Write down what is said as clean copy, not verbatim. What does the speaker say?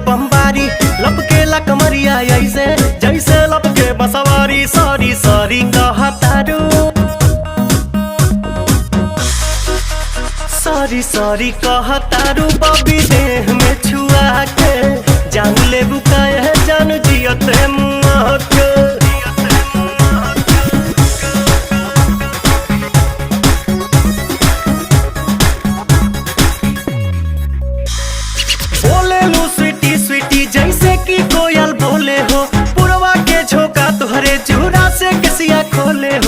बमबारी, लपकेला कमरिया ऐसे जैसे लपके बसवारी। सॉरी सॉरी कहतारू, सॉरी सॉरी कहतारू बबी देह में छुआ के। जान ले बुकाए जान जियते मुआ के। बोले लू स्वीटी स्वीटी जैसे कि कोयल बोले हो। पुरवा के झोंका तुहरे चूड़ा से कसिया खोले हो।